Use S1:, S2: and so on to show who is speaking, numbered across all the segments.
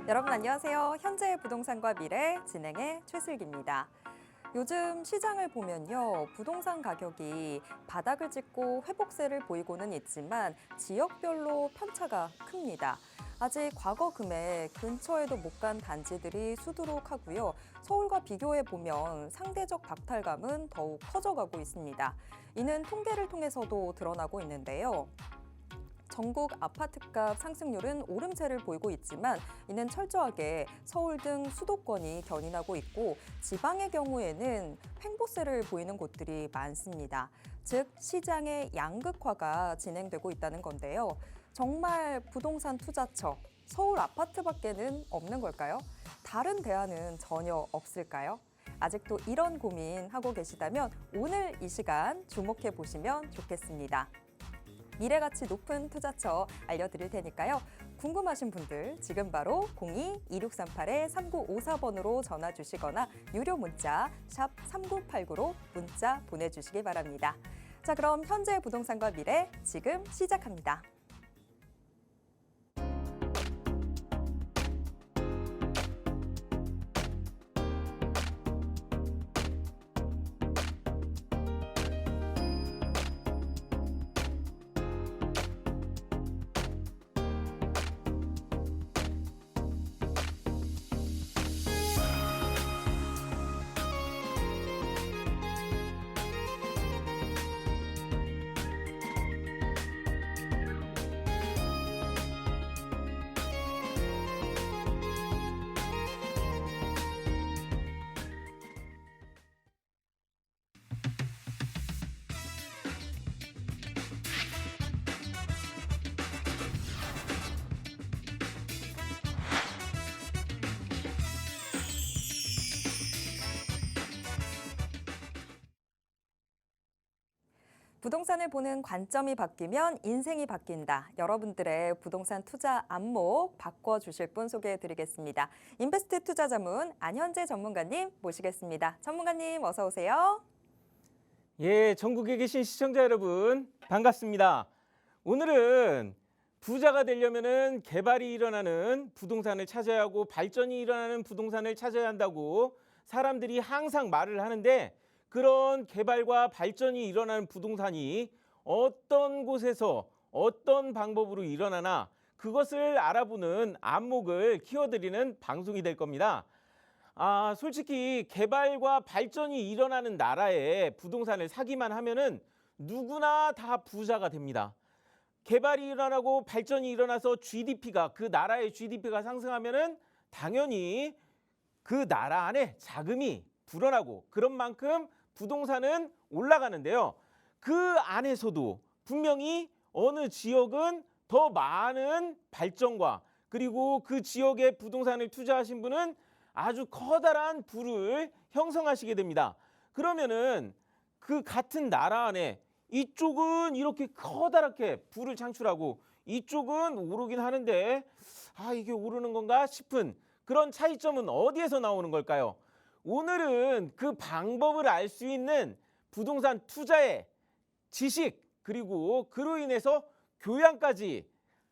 S1: 여러분 안녕하세요. 현재의 부동산과 미래 진행의 최슬기입니다. 요즘 시장을 보면요. 부동산 가격이 바닥을 찍고 회복세를 보이고는 있지만 지역별로 편차가 큽니다. 아직 과거 금액 근처에도 못 간 단지들이 수두룩하고요. 서울과 비교해 보면 상대적 박탈감은 더욱 커져가고 있습니다. 이는 통계를 통해서도 드러나고 있는데요. 전국 아파트값 상승률은 오름세를 보이고 있지만 이는 철저하게 서울 등 수도권이 견인하고 있고 지방의 경우에는 횡보세를 보이는 곳들이 많습니다. 즉 시장의 양극화가 진행되고 있다는 건데요. 정말 부동산 투자처, 서울 아파트밖에는 없는 걸까요? 다른 대안은 전혀 없을까요? 아직도 이런 고민하고 계시다면 오늘 이 시간 주목해 보시면 좋겠습니다. 미래가치 높은 투자처 알려드릴 테니까요. 궁금하신 분들 지금 바로 02-2638-3954번으로 전화 주시거나 유료 문자 샵 3989로 문자 보내주시기 바랍니다. 자, 그럼 현재 부동산과 미래 지금 시작합니다. 부동산을 보는 관점이 바뀌면 인생이 바뀐다. 여러분들의 부동산 투자 안목 바꿔주실 분 소개해드리겠습니다. 인베스트 투자자문 안현재 전문가님 모시겠습니다. 전문가님 어서 오세요.
S2: 예, 전국에 계신 시청자 여러분 반갑습니다. 오늘은 부자가 되려면은 개발이 일어나는 부동산을 찾아야 하고 발전이 일어나는 부동산을 찾아야 한다고 사람들이 항상 말을 하는데 그런 개발과 발전이 일어나는 부동산이 어떤 곳에서 어떤 방법으로 일어나나 그것을 알아보는 안목을 키워드리는 방송이 될 겁니다. 솔직히 개발과 발전이 일어나는 나라에 부동산을 사기만 하면은 누구나 다 부자가 됩니다. 개발이 일어나고 발전이 일어나서 GDP가 그 나라의 GDP가 상승하면은 당연히 그 나라 안에 자금이 불어나고 그런 만큼 부동산은 올라가는데요. 그 안에서도 분명히 어느 지역은 더 많은 발전과 그리고 그 지역에 부동산을 투자하신 분은 아주 커다란 부를 형성하시게 됩니다. 그러면은 그 같은 나라 안에 이쪽은 이렇게 커다랗게 부를 창출하고 이쪽은 오르긴 하는데 이게 오르는 건가 싶은 그런 차이점은 어디에서 나오는 걸까요? 오늘은 그 방법을 알 수 있는 부동산 투자의 지식 그리고 그로 인해서 교양까지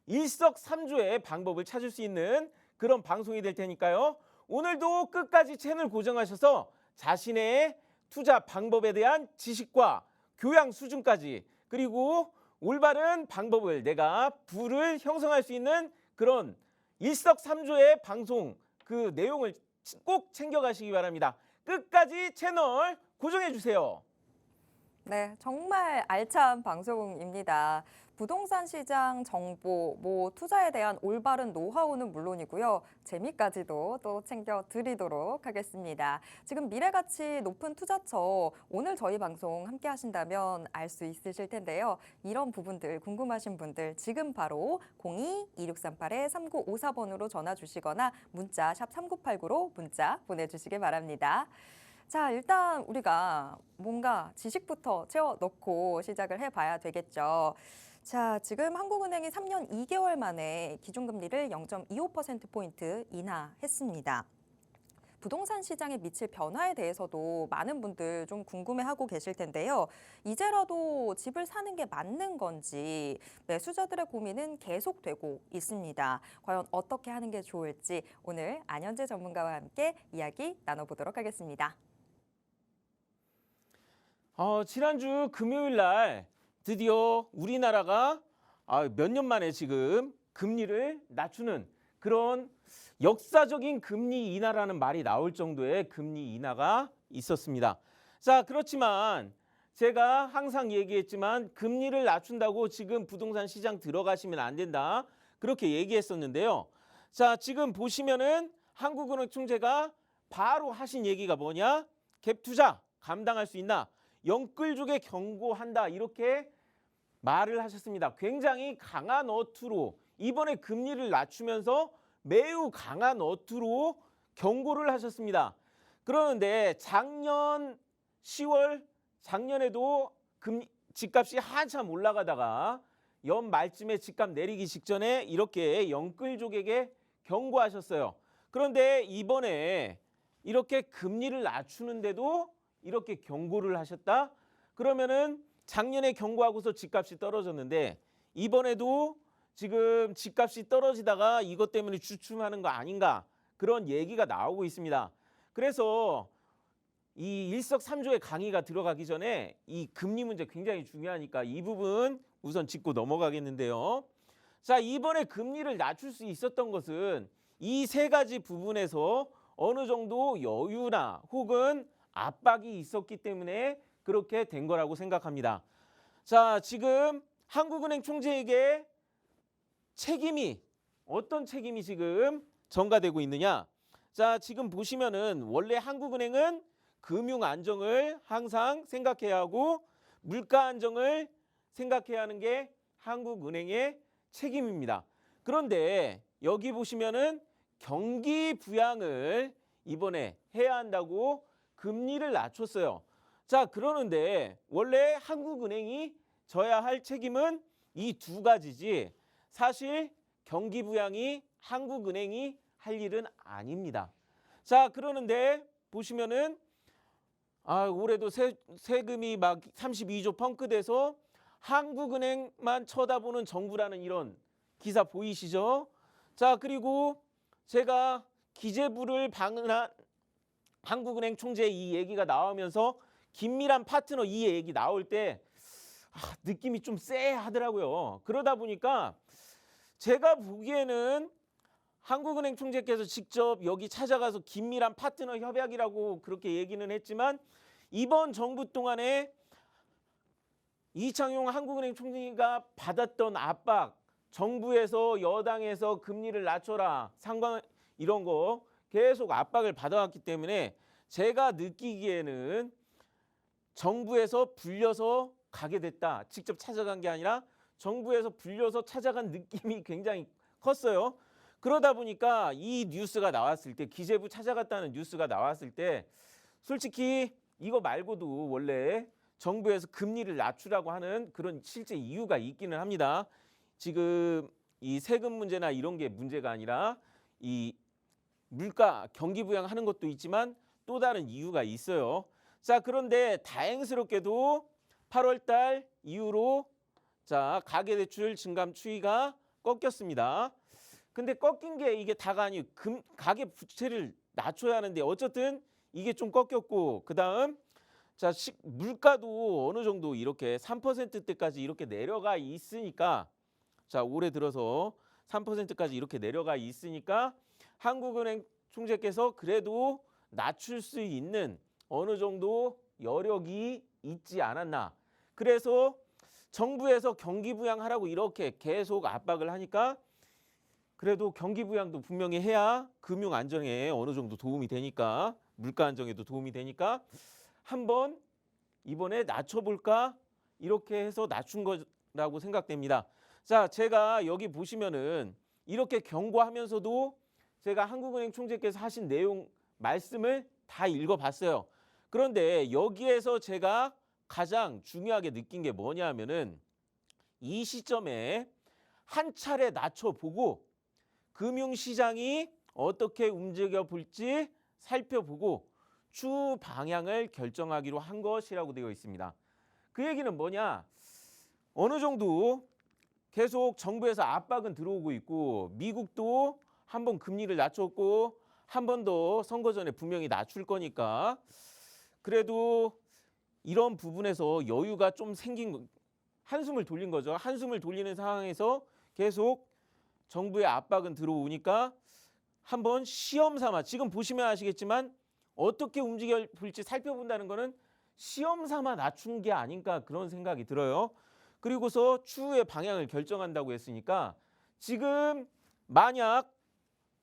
S2: 일석삼조의 방법을 찾을 수 있는 그런 방송이 될 테니까요. 오늘도 끝까지 채널 고정하셔서 자신의 투자 방법에 대한 지식과 교양 수준까지 그리고 올바른 방법을 내가 부를 형성할 수 있는 그런 일석삼조의 방송 그 내용을 꼭 챙겨가시기 바랍니다. 끝까지 채널 고정해 주세요.
S1: 네, 정말 알찬 방송입니다. 부동산 시장 정보, 투자에 대한 올바른 노하우는 물론이고요. 재미까지도 또 챙겨드리도록 하겠습니다. 지금 미래가치 높은 투자처, 오늘 저희 방송 함께 하신다면 알 수 있으실 텐데요. 이런 부분들 궁금하신 분들 지금 바로 02-2638-3954번으로 전화 주시거나 문자 샵 3989로 문자 보내주시기 바랍니다. 자, 일단 우리가 뭔가 지식부터 채워 넣고 시작을 해봐야 되겠죠. 자, 지금 한국은행이 3년 2개월 만에 기준금리를 0.25%포인트 인하했습니다. 부동산 시장에 미칠 변화에 대해서도 많은 분들 좀 궁금해하고 계실 텐데요. 이제라도 집을 사는 게 맞는 건지 매수자들의 고민은 계속되고 있습니다. 과연 어떻게 하는 게 좋을지 오늘 안현재 전문가와 함께 이야기 나눠보도록 하겠습니다.
S2: 지난주 금요일 날 드디어 우리나라가 몇 년 만에 지금 금리를 낮추는 그런 역사적인 금리 인하라는 말이 나올 정도의 금리 인하가 있었습니다. 자, 그렇지만 제가 항상 얘기했지만 금리를 낮춘다고 지금 부동산 시장 들어가시면 안 된다. 그렇게 얘기했었는데요. 자, 지금 보시면은 한국은행 총재가 바로 하신 얘기가 뭐냐? 갭 투자 감당할 수 있나? 영끌족에 경고한다. 이렇게 말을 하셨습니다. 굉장히 강한 어투로 이번에 금리를 낮추면서 매우 강한 어투로 경고를 하셨습니다. 그러는데 작년 10월 작년에도 집값이 한참 올라가다가 연 말쯤에 집값 내리기 직전에 이렇게 영끌족에게 경고하셨어요. 그런데 이번에 이렇게 금리를 낮추는데도 이렇게 경고를 하셨다? 그러면은 작년에 경고하고서 집값이 떨어졌는데 이번에도 지금 집값이 떨어지다가 이것 때문에 주춤하는 거 아닌가 그런 얘기가 나오고 있습니다. 그래서 이 일석삼조의 강의가 들어가기 전에 이 금리 문제 굉장히 중요하니까 이 부분 우선 짚고 넘어가겠는데요. 자, 이번에 금리를 낮출 수 있었던 것은 이 세 가지 부분에서 어느 정도 여유나 혹은 압박이 있었기 때문에 그렇게 된 거라고 생각합니다. 자, 지금 한국은행 총재에게 어떤 책임이 지금 전가되고 있느냐? 자, 지금 보시면은 원래 한국은행은 금융 안정을 항상 생각해야 하고 물가 안정을 생각해야 하는 게 한국은행의 책임입니다. 그런데 여기 보시면은 경기 부양을 이번에 해야 한다고 금리를 낮췄어요. 자, 그러는데 원래 한국은행이 져야 할 책임은 이 두 가지지 사실 경기 부양이 한국은행이 할 일은 아닙니다. 자, 그러는데 보시면은 올해도 세금이 막 32조 펑크돼서 한국은행만 쳐다보는 정부라는 이런 기사 보이시죠? 자, 그리고 제가 기재부를 방문한 한국은행 총재 이 얘기가 나오면서 긴밀한 파트너 이 얘기 나올 때 느낌이 좀 쎄하더라고요. 그러다 보니까 제가 보기에는 한국은행 총재께서 직접 여기 찾아가서 긴밀한 파트너 협약이라고 그렇게 얘기는 했지만 이번 정부 동안에 이창용 한국은행 총리가 받았던 압박, 정부에서 여당에서 금리를 낮춰라, 상관 이런 거 계속 압박을 받아왔기 때문에 제가 느끼기에는 정부에서 불려서 가게 됐다. 직접 찾아간 게 아니라 정부에서 불려서 찾아간 느낌이 굉장히 컸어요. 그러다 보니까 이 뉴스가 나왔을 때 기재부 찾아갔다는 뉴스가 나왔을 때 솔직히 이거 말고도 원래 정부에서 금리를 낮추라고 하는 그런 실제 이유가 있기는 합니다. 지금 이 세금 문제나 이런 게 문제가 아니라 이 물가 경기 부양하는 것도 있지만 또 다른 이유가 있어요. 자, 그런데 다행스럽게도 8월 달 이후로 자, 가계대출 증감 추이가 꺾였습니다. 근데 꺾인 게 이게 다가 아니고 가계 부채를 낮춰야 하는데 어쨌든 이게 좀 꺾였고 그다음 자, 물가도 어느 정도 이렇게 3%대까지 이렇게 내려가 있으니까 자, 올해 들어서 3%까지 이렇게 내려가 있으니까 한국은행 총재께서 그래도 낮출 수 있는 어느 정도 여력이 있지 않았나. 그래서 정부에서 경기 부양하라고 이렇게 계속 압박을 하니까 그래도 경기 부양도 분명히 해야 금융 안정에 어느 정도 도움이 되니까 물가 안정에도 도움이 되니까 한번 이번에 낮춰볼까 이렇게 해서 낮춘 거라고 생각됩니다. 자, 제가 여기 보시면은 이렇게 경고하면서도 제가 한국은행 총재께서 하신 내용 말씀을 다 읽어봤어요. 그런데 여기에서 제가 가장 중요하게 느낀 게 뭐냐 하면은 이 시점에 한 차례 낮춰보고 금융시장이 어떻게 움직여 볼지 살펴보고 추후 방향을 결정하기로 한 것이라고 되어 있습니다. 그 얘기는 뭐냐? 어느 정도 계속 정부에서 압박은 들어오고 있고 미국도 한번 금리를 낮췄고 한 번 더 선거 전에 분명히 낮출 거니까 그래도 이런 부분에서 여유가 좀 생긴 한숨을 돌린 거죠. 한숨을 돌리는 상황에서 계속 정부의 압박은 들어오니까 한번 시험 삼아 지금 보시면 아시겠지만 어떻게 움직여 볼지 살펴본다는 거는 시험 삼아 낮춘 게 아닌가 그런 생각이 들어요. 그리고서 추후의 방향을 결정한다고 했으니까 지금 만약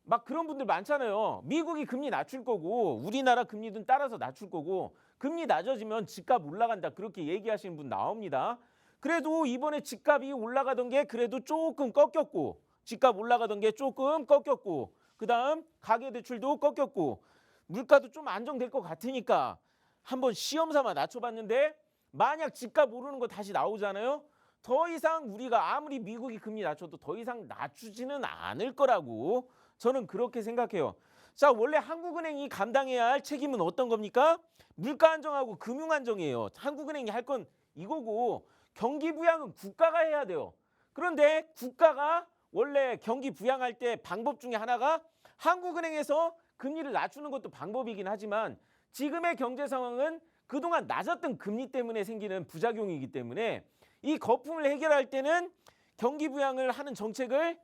S2: 막 그런 분들 많잖아요. 미국이 금리 낮출 거고 우리나라 금리도 따라서 낮출 거고 금리 낮아지면 집값 올라간다 그렇게 얘기하시는 분 나옵니다. 그래도 이번에 집값이 올라가던 게 그래도 조금 꺾였고 집값 올라가던 게 조금 꺾였고 그다음 가계대출도 꺾였고 물가도 좀 안정될 것 같으니까 한번 시험 삼아 낮춰봤는데 만약 집값 오르는 거 다시 나오잖아요. 더 이상 우리가 아무리 미국이 금리 낮춰도 더 이상 낮추지는 않을 거라고 저는 그렇게 생각해요. 자, 원래 한국은행이 감당해야 할 책임은 어떤 겁니까? 물가 안정하고 금융 안정이에요. 한국은행이 할 건 이거고 경기 부양은 국가가 해야 돼요. 그런데 국가가 원래 경기 부양할 때 방법 중에 하나가 한국은행에서 금리를 낮추는 것도 방법이긴 하지만 지금의 경제 상황은 그동안 낮았던 금리 때문에 생기는 부작용이기 때문에 이 거품을 해결할 때는 경기 부양을 하는 정책을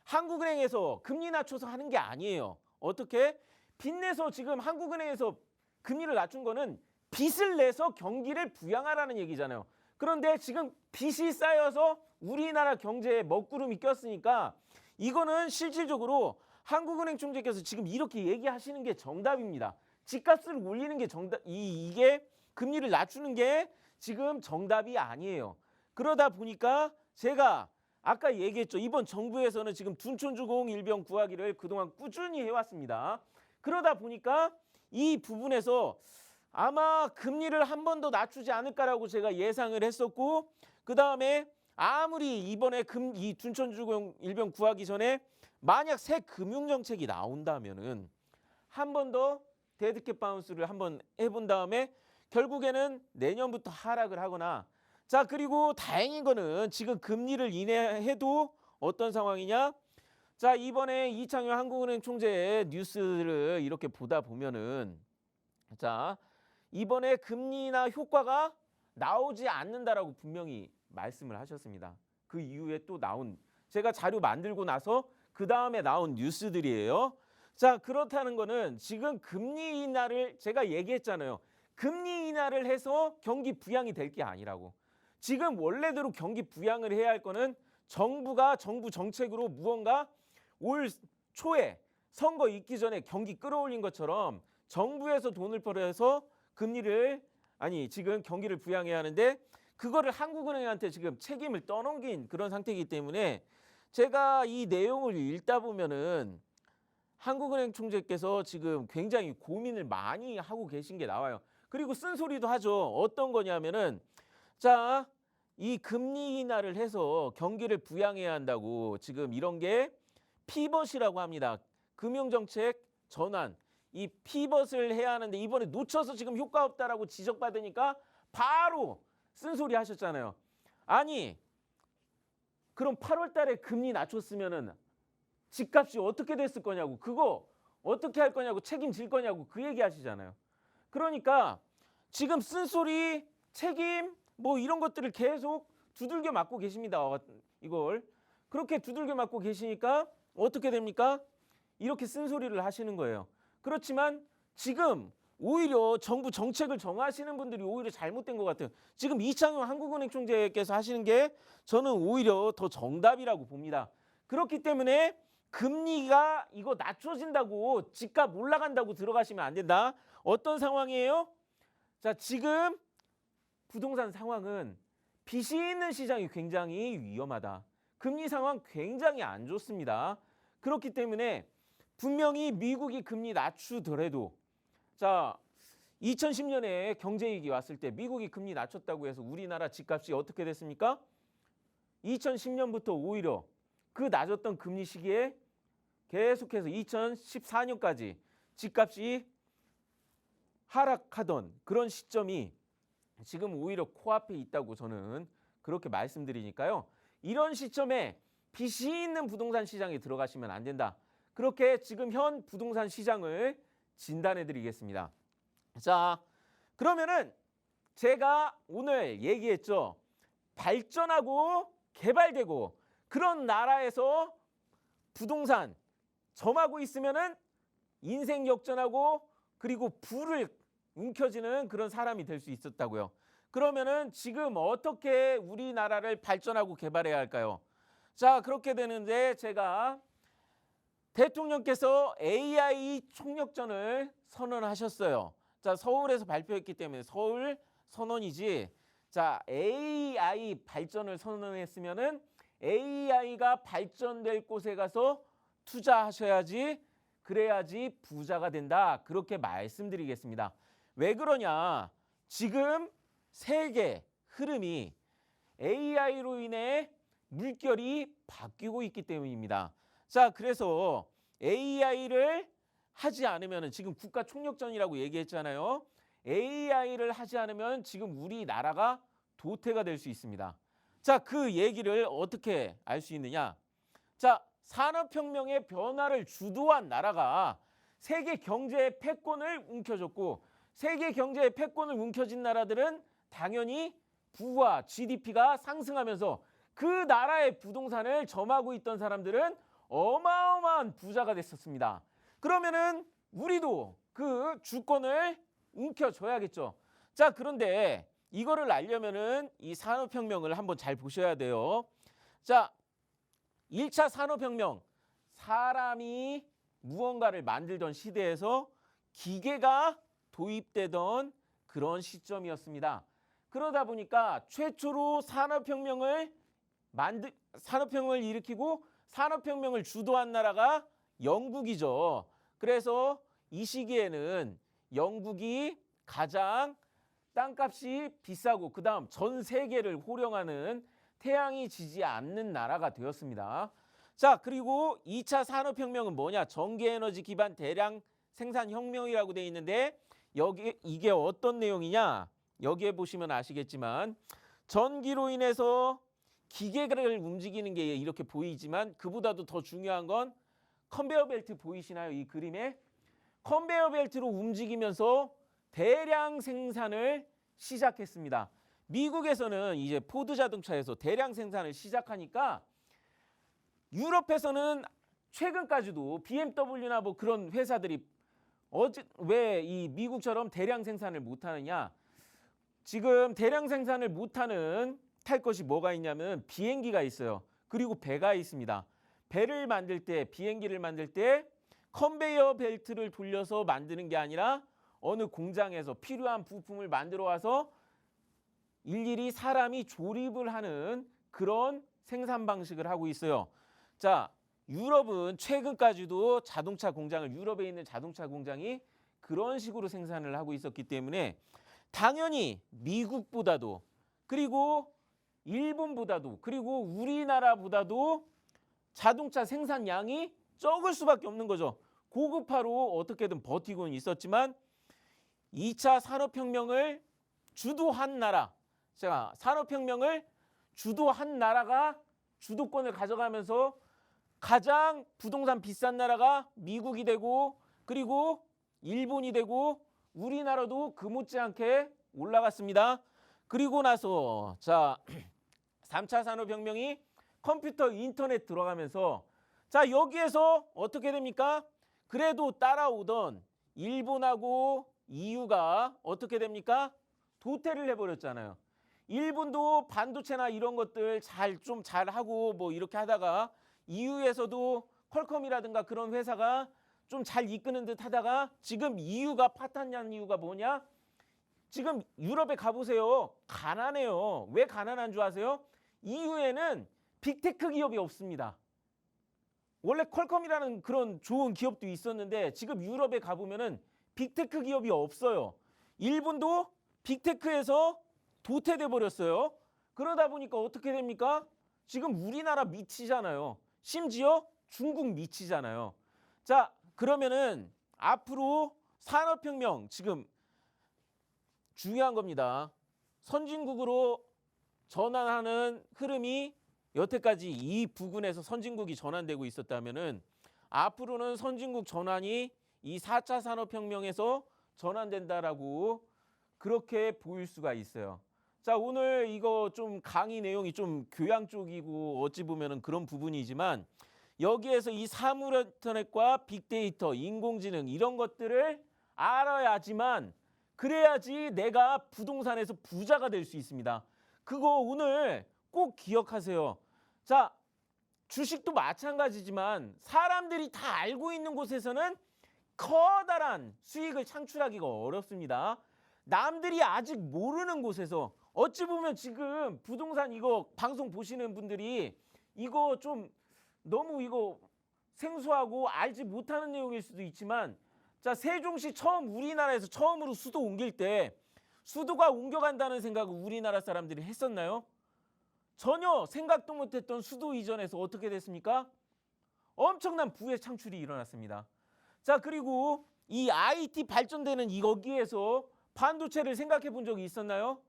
S2: 한국은행에서 금리 낮춰서 하는 게 아니에요. 어떻게? 빚내서 지금 한국은행에서 금리를 낮춘 거는 빚을 내서 경기를 부양하라는 얘기잖아요. 그런데 지금 빚이 쌓여서 우리나라 경제에 먹구름이 꼈으니까 이거는 실질적으로 한국은행 총재께서 지금 이렇게 얘기하시는 게 정답입니다. 집값을 올리는 게 정답, 이게 금리를 낮추는 게 지금 정답이 아니에요. 그러다 보니까 제가 아까 얘기했죠. 이번 정부에서는 지금 둔촌주공 일병 구하기를 그동안 꾸준히 해왔습니다. 그러다 보니까 이 부분에서 아마 금리를 한 번 더 낮추지 않을까라고 제가 예상을 했었고 그 다음에 아무리 이번에 이 둔촌주공 일병 구하기 전에 만약 새 금융정책이 나온다면은 한 번 더 데드캣 바운스를 한번 해본 다음에 결국에는 내년부터 하락을 하거나 자 그리고 다행인 거는 지금 금리를 인하해도 어떤 상황이냐 자 이번에 이창용 한국은행 총재의 뉴스를 이렇게 보다 보면은 자 이번에 금리나 효과가 나오지 않는다라고 분명히 말씀을 하셨습니다. 그 이후에 또 나온 제가 자료 만들고 나서 그 다음에 나온 뉴스들이에요. 자 그렇다는 거는 지금 금리 인하를 제가 얘기했잖아요. 금리 인하를 해서 경기 부양이 될 게 아니라고. 지금 원래대로 경기 부양을 해야 할 거는 정부가 정부 정책으로 무언가 올 초에 선거 있기 전에 경기 끌어올린 것처럼 정부에서 돈을 벌여서 금리를 지금 경기를 부양해야 하는데 그거를 한국은행한테 지금 책임을 떠넘긴 그런 상태이기 때문에 제가 이 내용을 읽다 보면은 한국은행 총재께서 지금 굉장히 고민을 많이 하고 계신 게 나와요. 그리고 쓴소리도 하죠. 어떤 거냐면은 자, 이 금리 인하를 해서 경기를 부양해야 한다고 지금 이런 게 피벗이라고 합니다. 금융정책 전환. 이 피벗을 해야 하는데 이번에 놓쳐서 지금 효과 없다라고 지적받으니까 바로 쓴소리 하셨잖아요. 아니, 그럼 8월 달에 금리 낮췄으면은 집값이 어떻게 됐을 거냐고 그거 어떻게 할 거냐고 책임질 거냐고 그 얘기 하시잖아요. 그러니까 지금 쓴소리 책임 뭐 이런 것들을 계속 두들겨 맞고 계십니다. 이걸 그렇게 두들겨 맞고 계시니까 어떻게 됩니까? 이렇게 쓴소리를 하시는 거예요. 그렇지만 지금 오히려 정부 정책을 정하시는 분들이 오히려 잘못된 것 같아요. 지금 이창용 한국은행 총재께서 하시는 게 저는 오히려 더 정답이라고 봅니다. 그렇기 때문에 금리가 이거 낮춰진다고 집값 올라간다고 들어가시면 안 된다. 어떤 상황이에요? 자, 지금 부동산 상황은 빚이 있는 시장이 굉장히 위험하다. 금리 상황 굉장히 안 좋습니다. 그렇기 때문에 분명히 미국이 금리 낮추더라도 자 2010년에 경제위기 왔을 때 미국이 금리 낮췄다고 해서 우리나라 집값이 어떻게 됐습니까? 2010년부터 오히려 그 낮았던 금리 시기에 계속해서 2014년까지 집값이 하락하던 그런 시점이 지금 오히려 코앞에 있다고 저는 그렇게 말씀드리니까요. 이런 시점에 빚이 있는 부동산 시장에 들어가시면 안 된다. 그렇게 지금 현 부동산 시장을 진단해 드리겠습니다. 자, 그러면은 제가 오늘 얘기했죠. 발전하고 개발되고 그런 나라에서 부동산 점하고 있으면은 인생 역전하고 그리고 부를 움켜쥐는 그런 사람이 될 수 있었다고요. 그러면은 지금 어떻게 우리나라를 발전하고 개발해야 할까요? 자, 그렇게 되는데 제가 대통령께서 AI 총력전을 선언하셨어요. 자, 서울에서 발표했기 때문에 서울 선언이지. 자, AI 발전을 선언했으면은 AI가 발전될 곳에 가서 투자하셔야지, 그래야지 부자가 된다. 그렇게 말씀드리겠습니다. 왜 그러냐? 지금 세계 흐름이 AI로 인해 물결이 바뀌고 있기 때문입니다. 자, 그래서 AI를 하지 않으면 지금 국가 총력전이라고 얘기했잖아요. AI를 하지 않으면 지금 우리나라가 도태가 될 수 있습니다. 자, 그 얘기를 어떻게 알 수 있느냐? 자, 산업혁명의 변화를 주도한 나라가 세계 경제의 패권을 움켜쥐고 세계 경제의 패권을 움켜쥔 나라들은 당연히 부와 GDP가 상승하면서 그 나라의 부동산을 점하고 있던 사람들은 어마어마한 부자가 됐었습니다. 그러면은 우리도 그 주권을 움켜줘야겠죠. 자, 그런데 이거를 알려면은 이 산업혁명을 한번 잘 보셔야 돼요. 자, 1차 산업혁명, 사람이 무언가를 만들던 시대에서 기계가 도입되던 그런 시점이었습니다. 그러다 보니까 최초로 산업혁명을 일으키고 산업혁명을 주도한 나라가 영국이죠. 그래서 이 시기에는 영국이 가장 땅값이 비싸고 그다음 전 세계를 호령하는 태양이 지지 않는 나라가 되었습니다. 자, 그리고 2차 산업혁명은 뭐냐? 전기에너지 기반 대량 생산혁명이라고 되어 있는데 이게 어떤 내용이냐? 여기에 보시면 아시겠지만 전기로 인해서 기계를 움직이는 게 이렇게 보이지만 그보다도 더 중요한 건 컨베이어 벨트 보이시나요? 이 그림에 컨베이어 벨트로 움직이면서 대량 생산을 시작했습니다. 미국에서는 이제 포드 자동차에서 대량 생산을 시작하니까 유럽에서는 최근까지도 BMW나 뭐 그런 회사들이 왜 이 미국처럼 대량 생산을 못하느냐? 지금 대량 생산을 못하는 탈 것이 뭐가 있냐면 비행기가 있어요. 그리고 배가 있습니다. 배를 만들 때, 비행기를 만들 때 컨베이어 벨트를 돌려서 만드는 게 아니라 어느 공장에서 필요한 부품을 만들어 와서 일일이 사람이 조립을 하는 그런 생산 방식을 하고 있어요. 자, 유럽은 최근까지도 자동차 공장을 유럽에 있는 자동차 공장이 그런 식으로 생산을 하고 있었기 때문에 당연히 미국보다도 그리고 일본보다도 그리고 우리나라보다도 자동차 생산량이 적을 수밖에 없는 거죠. 고급화로 어떻게든 버티고는 있었지만 2차 산업혁명을 주도한 나라, 자, 산업혁명을 주도한 나라가 주도권을 가져가면서 가장 부동산 비싼 나라가 미국이 되고 그리고 일본이 되고 우리나라도 그 못지않게 올라갔습니다. 그리고 나서 자 3차 산업혁명이 컴퓨터 인터넷 들어가면서 자 여기에서 어떻게 됩니까? 그래도 따라오던 일본하고 EU가 어떻게 됩니까? 도태를 해버렸잖아요. 일본도 반도체나 이런 것들 좀 잘하고 뭐 이렇게 하다가 EU에서도 퀄컴이라든가 그런 회사가 좀 잘 이끄는 듯 하다가 지금 EU가 파탄난 이유가 뭐냐? 지금 유럽에 가보세요. 가난해요. 왜 가난한 줄 아세요? EU에는 빅테크 기업이 없습니다. 원래 퀄컴이라는 그런 좋은 기업도 있었는데 지금 유럽에 가보면은 빅테크 기업이 없어요. 일본도 빅테크에서 도태돼 버렸어요. 그러다 보니까 어떻게 됩니까? 지금 우리나라 밑이잖아요. 심지어 중국 밑이잖아요. 자, 그러면은 앞으로 산업혁명 지금 중요한 겁니다. 선진국으로 전환하는 흐름이 여태까지 이 부근에서 선진국이 전환되고 있었다면은 앞으로는 선진국 전환이 이 4차 산업혁명에서 전환된다라고 그렇게 보일 수가 있어요. 자, 오늘 이거 좀 강의 내용이 좀 교양 쪽이고 어찌 보면은 그런 부분이지만 여기에서 이 사물 인터넷과 빅데이터, 인공지능 이런 것들을 알아야지만 그래야지 내가 부동산에서 부자가 될 수 있습니다. 그거 오늘 꼭 기억하세요. 자, 주식도 마찬가지지만 사람들이 다 알고 있는 곳에서는 커다란 수익을 창출하기가 어렵습니다. 남들이 아직 모르는 곳에서 어찌 보면 지금 부동산 이거 방송 보시는 분들이 이거 좀 너무 이거 생소하고 알지 못하는 내용일 수도 있지만 자, 세종시 처음 우리나라에서 처음으로 수도 옮길 때 수도가 옮겨간다는 생각을 우리나라 사람들이 했었나요? 전혀 생각도 못했던 수도 이전에서 어떻게 됐습니까? 엄청난 부의 창출이 일어났습니다. 자, 그리고 이 IT 발전되는 여기에서 반도체를 생각해 본 적이 있었나요?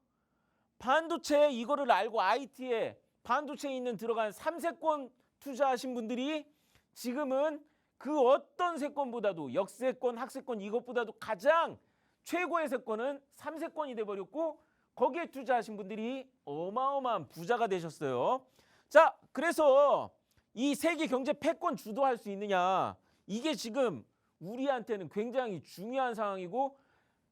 S2: 반도체 이거를 알고 IT에 반도체에 있는 들어간 3세권 투자하신 분들이 지금은 그 어떤 세권보다도 역세권, 학세권 이것보다도 가장 최고의 세권은 3세권이 돼버렸고 거기에 투자하신 분들이 어마어마한 부자가 되셨어요. 자, 그래서 이 세계 경제 패권 주도할 수 있느냐 이게 지금 우리한테는 굉장히 중요한 상황이고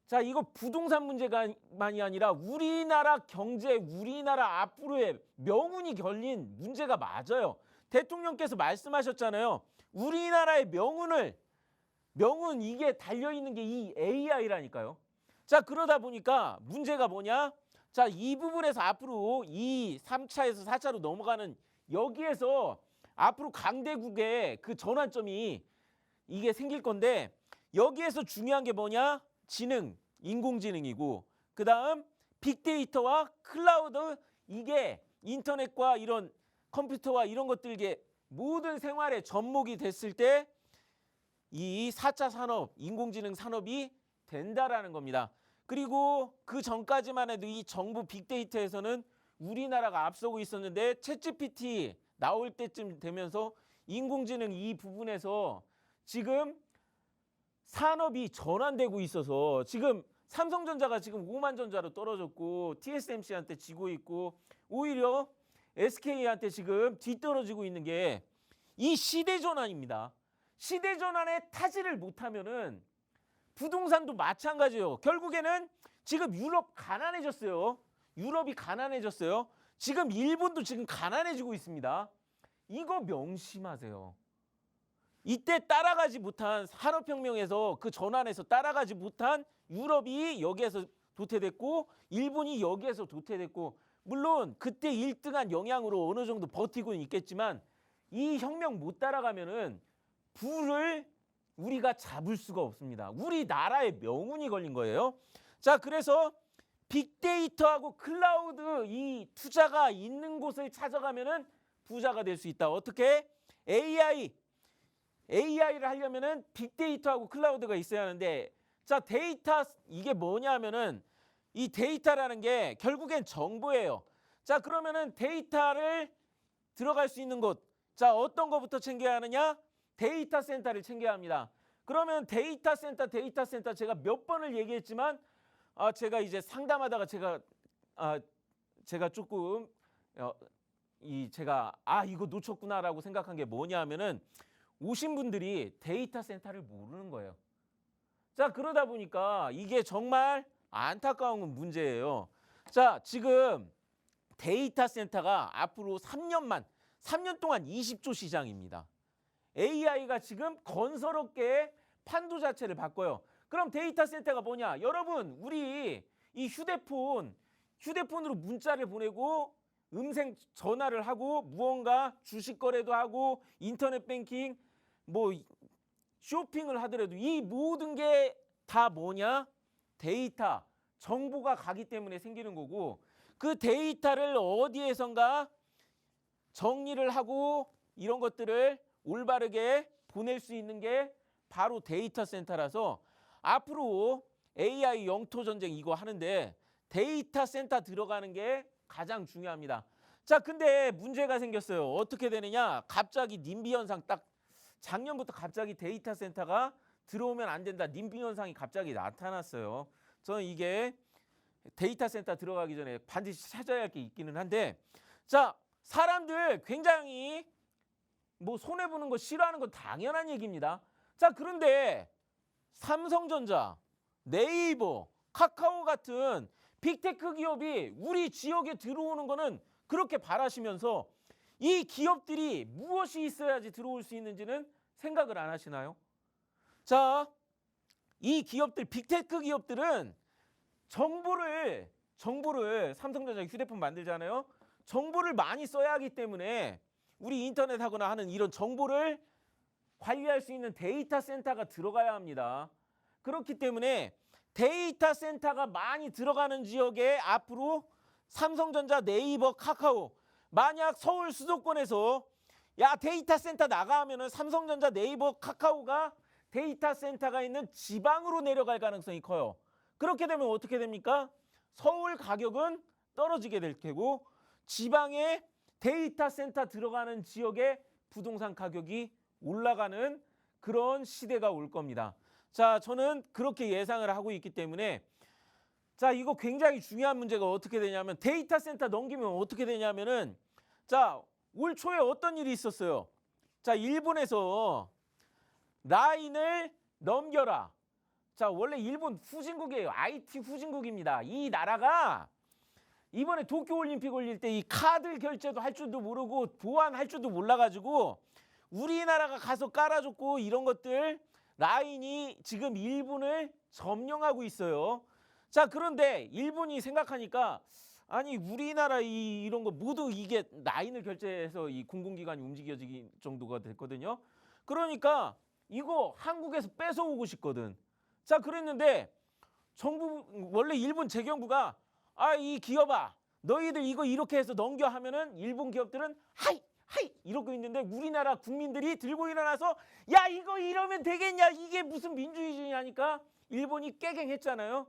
S2: 자, 이거 부동산 문제가만이 아니라 우리나라 경제, 우리나라 앞으로의 명운이 걸린 문제가 맞아요. 대통령께서 말씀하셨잖아요. 우리나라의 명운 이게 달려있는 게 이 AI라니까요. 자, 그러다 보니까 문제가 뭐냐? 자, 이 부분에서 앞으로 이 3차에서 4차로 넘어가는 여기에서 앞으로 강대국의 그 전환점이 이게 생길 건데 여기에서 중요한 게 뭐냐? 인공지능이고 그 다음 빅데이터와 클라우드 이게 인터넷과 이런 컴퓨터와 이런 것들게 모든 생활의 접목이 됐을 때 이 4차 산업, 인공지능 산업이 된다라는 겁니다. 그리고 그 전까지만 해도 이 정부 빅데이터에서는 우리나라가 앞서고 있었는데 챗GPT 나올 때쯤 되면서 인공지능 이 부분에서 지금 산업이 전환되고 있어서 지금 삼성전자가 지금 오만전자로 떨어졌고 TSMC한테 지고 있고 오히려 SK한테 지금 뒤떨어지고 있는 게 이 시대 전환입니다. 시대 전환에 타지를 못하면은 부동산도 마찬가지예요. 결국에는 지금 유럽 가난해졌어요. 유럽이 가난해졌어요. 지금 일본도 지금 가난해지고 있습니다. 이거 명심하세요. 이때 따라가지 못한 산업혁명에서 그 전환에서 따라가지 못한 유럽이 여기에서 도태됐고 일본이 여기에서 도태됐고 물론 그때 1등한 영향으로 어느 정도 버티고는 있겠지만 이 혁명 못 따라가면은 부를 우리가 잡을 수가 없습니다. 우리나라의 명운이 걸린 거예요. 자, 그래서 빅데이터하고 클라우드 이 투자가 있는 곳을 찾아가면은 부자가 될 수 있다. 어떻게? AI를 하려면은 빅데이터하고 클라우드가 있어야 하는데 자, 데이터 이게 뭐냐 하면은 이 데이터라는 게 결국엔 정보예요. 자, 그러면은 데이터를 들어갈 수 있는 곳. 자, 어떤 거부터 챙겨야 하느냐? 데이터 센터를 챙겨야 합니다. 그러면 데이터 센터 제가 몇 번을 얘기했지만 제가 이제 상담하다가 제가 조금 이거 놓쳤구나라고 생각한 게 뭐냐 하면은 오신 분들이 데이터 센터를 모르는 거예요. 자, 그러다 보니까 이게 정말 안타까운 문제예요. 자, 지금 데이터 센터가 앞으로 3년 동안 20조 시장입니다. AI가 지금 건설업계의 판도 자체를 바꿔요. 그럼 데이터 센터가 뭐냐? 여러분, 우리 이 휴대폰으로 문자를 보내고 음성 전화를 하고 무언가 주식 거래도 하고 인터넷 뱅킹 뭐 쇼핑을 하더라도 이 모든 게 다 뭐냐? 데이터, 정보가 가기 때문에 생기는 거고 그 데이터를 어디에선가 정리를 하고 이런 것들을 올바르게 보낼 수 있는 게 바로 데이터 센터라서 앞으로 AI 영토 전쟁 이거 하는데 데이터 센터 들어가는 게 가장 중요합니다. 자, 근데 문제가 생겼어요. 어떻게 되느냐? 갑자기 님비 현상 딱 작년부터 갑자기 데이터 센터가 들어오면 안 된다. 님비 현상이 갑자기 나타났어요. 저는 이게 데이터 센터 들어가기 전에 반드시 찾아야 할 게 있기는 한데, 자, 사람들 굉장히 뭐 손해보는 거 싫어하는 건 당연한 얘기입니다. 자, 그런데 삼성전자, 네이버, 카카오 같은 빅테크 기업이 우리 지역에 들어오는 거는 그렇게 바라시면서 이 기업들이 무엇이 있어야지 들어올 수 있는지는 생각을 안 하시나요? 자, 이 기업들, 빅테크 기업들은 정보를 삼성전자 휴대폰 만들잖아요. 정보를 많이 써야 하기 때문에 우리 인터넷 하거나 하는 이런 정보를 관리할 수 있는 데이터 센터가 들어가야 합니다. 그렇기 때문에 데이터 센터가 많이 들어가는 지역에 앞으로 삼성전자, 네이버, 카카오, 만약 서울 수도권에서 야 데이터 센터 나가 하면은 삼성전자, 네이버, 카카오가 데이터 센터가 있는 지방으로 내려갈 가능성이 커요. 그렇게 되면 어떻게 됩니까? 서울 가격은 떨어지게 될 테고 지방에 데이터 센터 들어가는 지역의 부동산 가격이 올라가는 그런 시대가 올 겁니다. 자, 저는 그렇게 예상을 하고 있기 때문에 자, 이거 굉장히 중요한 문제가 어떻게 되냐면 데이터 센터 넘기면 어떻게 되냐면은 자, 올 초에 어떤 일이 있었어요? 자, 일본에서 라인을 넘겨라. 자, 원래 일본 후진국이에요. IT 후진국입니다. 이 나라가 이번에 도쿄올림픽 올릴 때 이 카드 결제도 할 줄도 모르고 보안할 줄도 몰라가지고 우리나라가 가서 깔아줬고 이런 것들 라인이 지금 일본을 점령하고 있어요. 자, 그런데 일본이 생각하니까 아니 우리나라 이런 거 모두 이게 라인을 결제해서 이 공공기관이 움직여지기 정도가 됐거든요. 그러니까 이거 한국에서 뺏어오고 싶거든. 자, 그랬는데 정부 원래 일본 재경부가 이 기업아 너희들 이거 이렇게 해서 넘겨 하면은 일본 기업들은 하이 이러고 있는데 우리나라 국민들이 들고 일어나서 야 이거 이러면 되겠냐 이게 무슨 민주주의냐니까 일본이 깨갱했잖아요.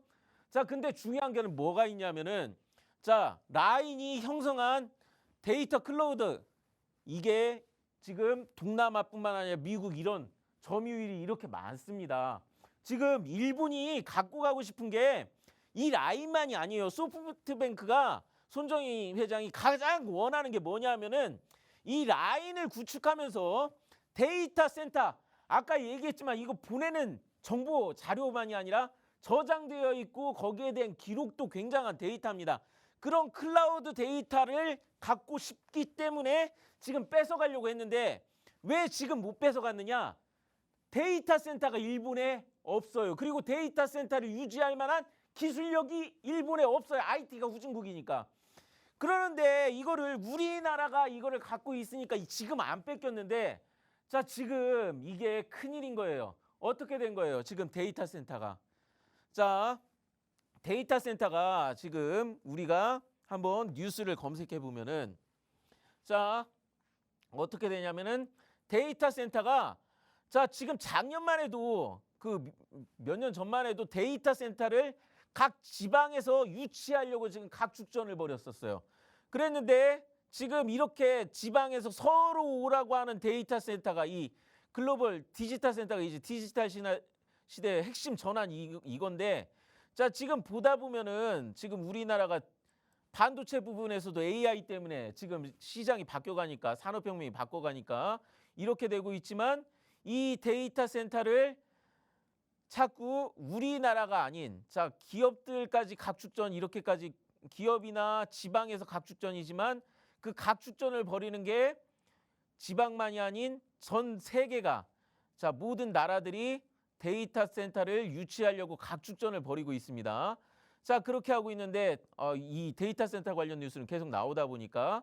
S2: 자, 근데 중요한 게는 뭐가 있냐면은 자, 라인이 형성한 데이터 클라우드 이게 지금 동남아뿐만 아니라 미국 이런 점유율이 이렇게 많습니다. 지금 일본이 갖고 가고 싶은 게 이 라인만이 아니에요. 소프트뱅크가 손정희 회장이 가장 원하는 게 뭐냐면은 이 라인을 구축하면서 데이터 센터 아까 얘기했지만 이거 보내는 정보 자료만이 아니라 저장되어 있고 거기에 대한 기록도 굉장한 데이터입니다. 그런 클라우드 데이터를 갖고 싶기 때문에 지금 뺏어가려고 했는데 왜 지금 못 뺏어갔느냐? 데이터 센터가 일본에 없어요. 그리고 데이터 센터를 유지할 만한 기술력이 일본에 없어요. IT가 후진국이니까. 그러는데 이거를 우리나라가 이거를 갖고 있으니까 지금 안 뺏겼는데 자, 지금 이게 큰일인 거예요. 어떻게 된 거예요? 지금 데이터 센터가. 자, 데이터 센터가 지금 우리가 한번 뉴스를 검색해 보면은 자, 어떻게 되냐면은 데이터 센터가 자, 지금 작년만 해도 그 몇 년 전만 해도 데이터 센터를 각 지방에서 유치하려고 지금 각축전을 벌였었어요. 그랬는데 지금 이렇게 지방에서 서로 오라고 하는 데이터 센터가 이 글로벌 디지털 센터가 이제 디지털 시대의 핵심 전환 이건데 자, 지금 보다 보면은 지금 우리나라가 반도체 부분에서도 AI 때문에 지금 시장이 바뀌어가니까 산업혁명이 바꿔가니까 이렇게 되고 있지만 이 데이터 센터를 자꾸 우리나라가 아닌 자 기업들까지 각축전 이렇게까지 기업이나 지방에서 각축전이지만 그 각축전을 벌이는 게 지방만이 아닌 전 세계가 자 모든 나라들이 데이터 센터를 유치하려고 각축전을 벌이고 있습니다. 자, 그렇게 하고 있는데 이 데이터 센터 관련 뉴스는 계속 나오다 보니까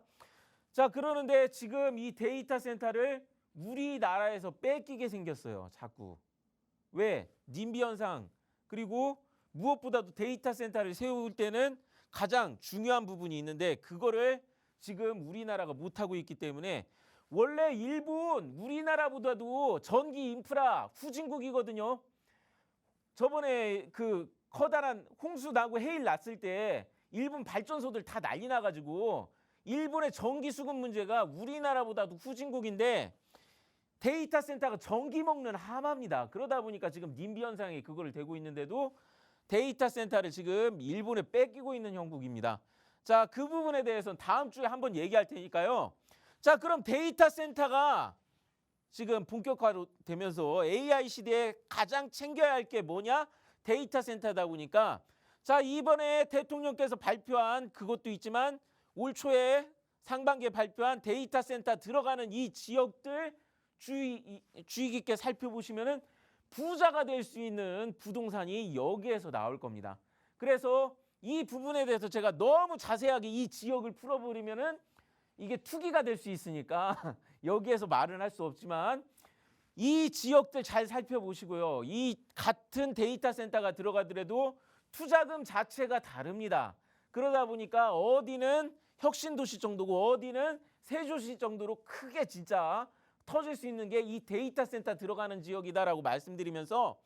S2: 자, 그러는데 지금 이 데이터 센터를 우리나라에서 뺏기게 생겼어요. 자꾸. 왜? 님비 현상 그리고 무엇보다도 데이터 센터를 세울 때는 가장 중요한 부분이 있는데 그거를 지금 우리나라가 못하고 있기 때문에 원래 일본 우리나라보다도 전기 인프라 후진국이거든요. 저번에 그 커다란 홍수 나고 해일 났을 때 일본 발전소들 다 난리 나가지고 일본의 전기 수급 문제가 우리나라보다도 후진국인데 데이터 센터가 전기 먹는 하마입니다. 그러다 보니까 지금 님비 현상이 그거를 대고 있는데도 데이터 센터를 지금 일본에 뺏기고 있는 형국입니다. 자, 그 부분에 대해서는 다음 주에 한번 얘기할 테니까요. 자, 그럼 데이터 센터가 지금 본격화로 되면서 AI 시대에 가장 챙겨야 할 게 뭐냐? 데이터 센터다 보니까 자, 이번에 대통령께서 발표한 그것도 있지만 올 초에 상반기에 발표한 데이터 센터 들어가는 이 지역들 주의 깊게 살펴보시면은 부자가 될 수 있는 부동산이 여기에서 나올 겁니다. 그래서 이 부분에 대해서 제가 너무 자세하게 이 지역을 풀어버리면은 이게 투기가 될 수 있으니까 여기에서 말은 할 수 없지만 이 지역들 잘 살펴보시고요. 이 같은 데이터 센터가 들어가더라도 투자금 자체가 다릅니다. 그러다 보니까 어디는 혁신도시 정도고 어디는 세조시 정도로 크게 진짜 터질 수 있는 게 이 데이터 센터 들어가는 지역이다라고 말씀드리면서